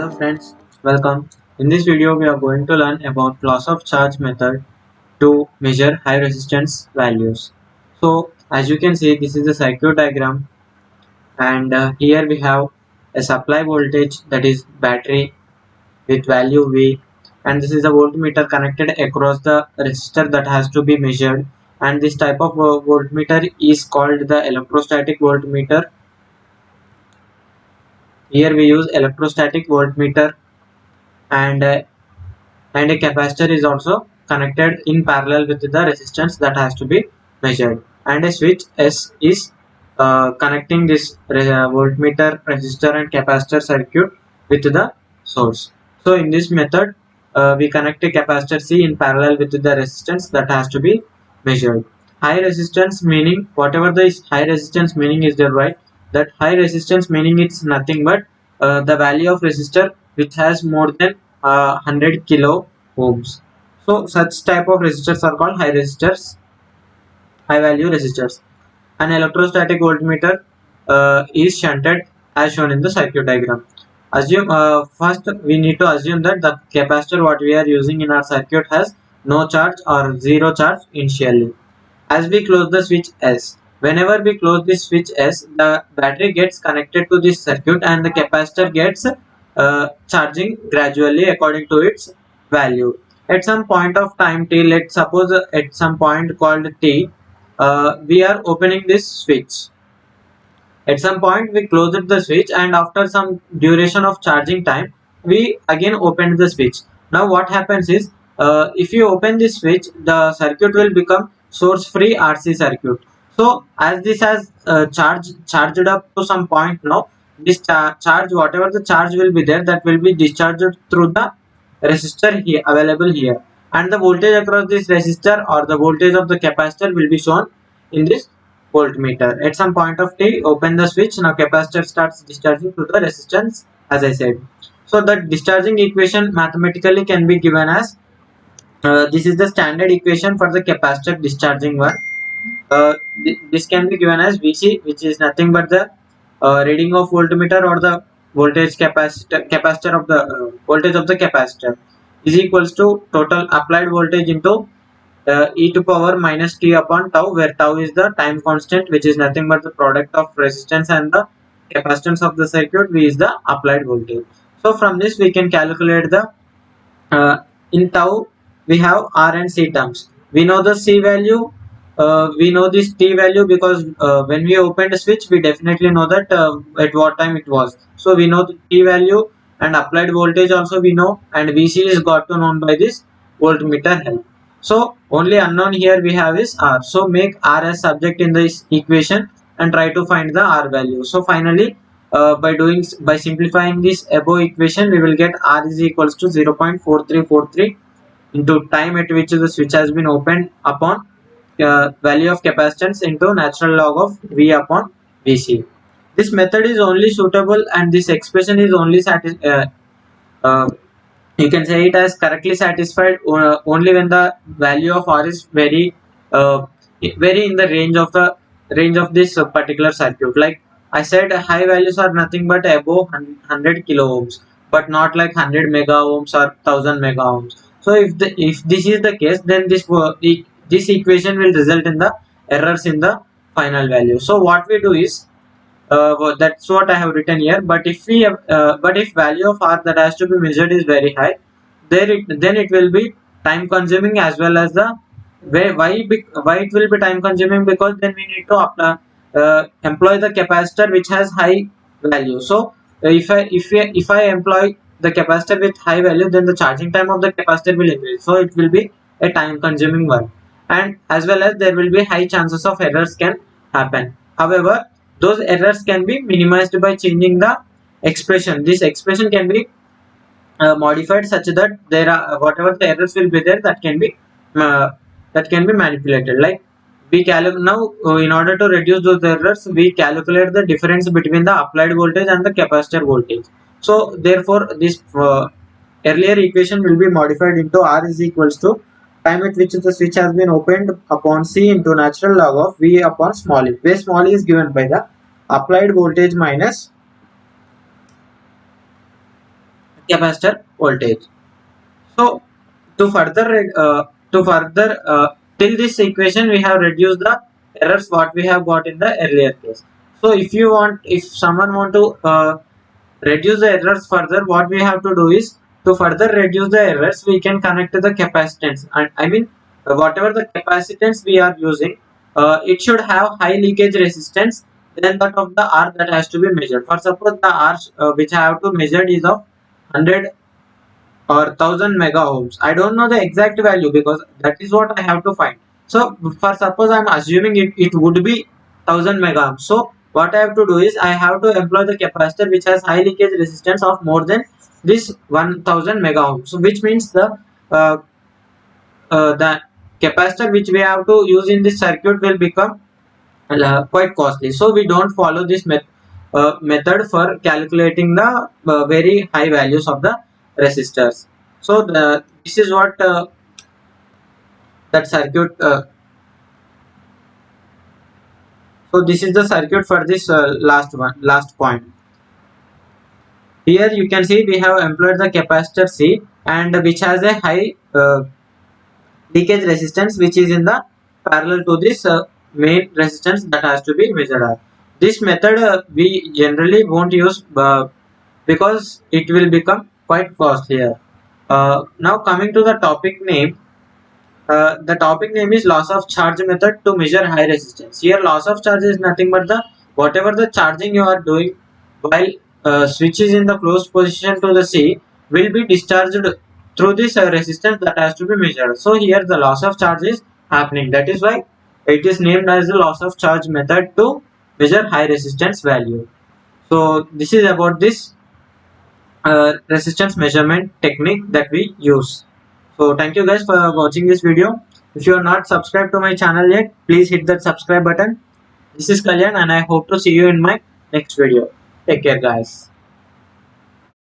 Hello friends, welcome. In this video we are going to learn about loss of charge method to measure high resistance values. So as you can see, this is the circuit diagram, and here we have a supply voltage, that is battery, with value V, and this is a voltmeter connected across the resistor that has to be measured, and this type of voltmeter is called the electrostatic voltmeter. Here we use electrostatic voltmeter, and a capacitor is also connected in parallel with the resistance that has to be measured, and a switch S is connecting this voltmeter, resistor and capacitor circuit with the source. So in this method we connect a capacitor C in parallel with the resistance that has to be measured. High resistance meaning, whatever the high resistance meaning is there, right? That high resistance meaning it's nothing but the value of resistor which has more than 100 kilo ohms. So such type of resistors are called high resistors, high value resistors. An electrostatic voltmeter is shunted as shown in the circuit diagram. Assume first we need to assume that the capacitor what we are using in our circuit has no charge or zero charge initially. As we close the switch S, whenever we close this switch S, the battery gets connected to this circuit and the capacitor gets charging gradually according to its value. At some point of time t, let's suppose at some point called t, we are opening this switch. At some point we closed the switch, and after some duration of charging time we again opened the switch. Now what happens is, if you open this switch, the circuit will become source free RC circuit. So as this has charged up to some point, now this charge, whatever the charge will be there, that will be discharged through the resistor here available here, and the voltage across this resistor or the voltage of the capacitor will be shown in this voltmeter. At some point of t, open the switch. Now capacitor starts discharging to the resistance, as I said. So the discharging equation mathematically can be given as, this is the standard equation for the capacitor discharging one. This can be given as Vc, which is nothing but the reading of voltmeter or the voltage capacitor of the voltage of the capacitor, is equals to total applied voltage into e to power minus t upon tau, where tau is the time constant, which is nothing but the product of resistance and the capacitance of the circuit. V is the applied voltage. So from this we can calculate the uh, in tau we have R and C terms. We know the C value, we know this T value because when we opened the switch we definitely know that at what time it was. So we know the T value, and applied voltage also we know, and Vc is got to known by this voltmeter help. So only unknown here we have is R. So make R as subject in this equation and try to find the R value. So finally by simplifying this above equation, we will get R is equals to 0.4343 into time at which the switch has been opened upon value of capacitance into natural log of V upon Vc. This method is only suitable, and this expression is only uh, you can say it as correctly satisfied only when the value of R is uh, very in the range of this particular circuit. Like I said, high values are nothing but above 100 kilo ohms, but not like 100 mega ohms or 1000 mega ohms. So if this is the case, then this equation will result in the errors in the final value. So what we do is, well, that's what I have written here. But if we have, but if value of R that has to be measured is very high, then it will be time consuming, as well as the why it will be time consuming, because then we need to employ the capacitor which has high value. So if I employ the capacitor with high value, then the charging time of the capacitor will increase. So it will be a time consuming one, and as well as there will be high chances of errors can happen. However, those errors can be minimized by changing the expression. This expression can be modified such that there are whatever the errors will be there, uh, that can be manipulated. Like we calculate now, in order to reduce those errors, we calculate the difference between the applied voltage and the capacitor voltage. So therefore this earlier equation will be modified into R is equals to time at which the switch has been opened upon C into natural log of V upon small e, where small e is given by the applied voltage minus capacitor voltage. So to further till this equation we have reduced the errors what we have got in the earlier case. So if someone want to reduce the errors further, what we have to do is to further reduce the errors we can connect to the capacitance, and I mean whatever the capacitance we are using, it should have high leakage resistance than that of the R that has to be measured. For suppose the R which I have to measure is of 100 or 1000 mega ohms. I don't know the exact value because that is what I have to find. So for suppose I'm assuming it would be 1000 mega ohms. So what I have to do is I have to employ the capacitor which has high leakage resistance of more than this 1000 mega ohms. So which means uh, the capacitor which we have to use in this circuit will become quite costly. So we don't follow this method for calculating the very high values of the resistors. So this is what that circuit. So this is the circuit for this last point. Here you can see we have employed the capacitor C, and which has a high leakage resistance which is in the parallel to this main resistance that has to be measured at. This method we generally won't use because it will become quite costly here. Now coming to the topic name, the topic name is loss of charge method to measure high resistance. Here loss of charge is nothing but the whatever the charging you are doing while switch is in the closed position to the C will be discharged through this resistance that has to be measured. So here the loss of charge is happening. That is why it is named as the loss of charge method to measure high resistance value. So this is about this resistance measurement technique that we use. So thank you guys for watching this video. If you are not subscribed to my channel yet, please hit that subscribe button. This is Kalyan and I hope to see you in my next video. Take care guys.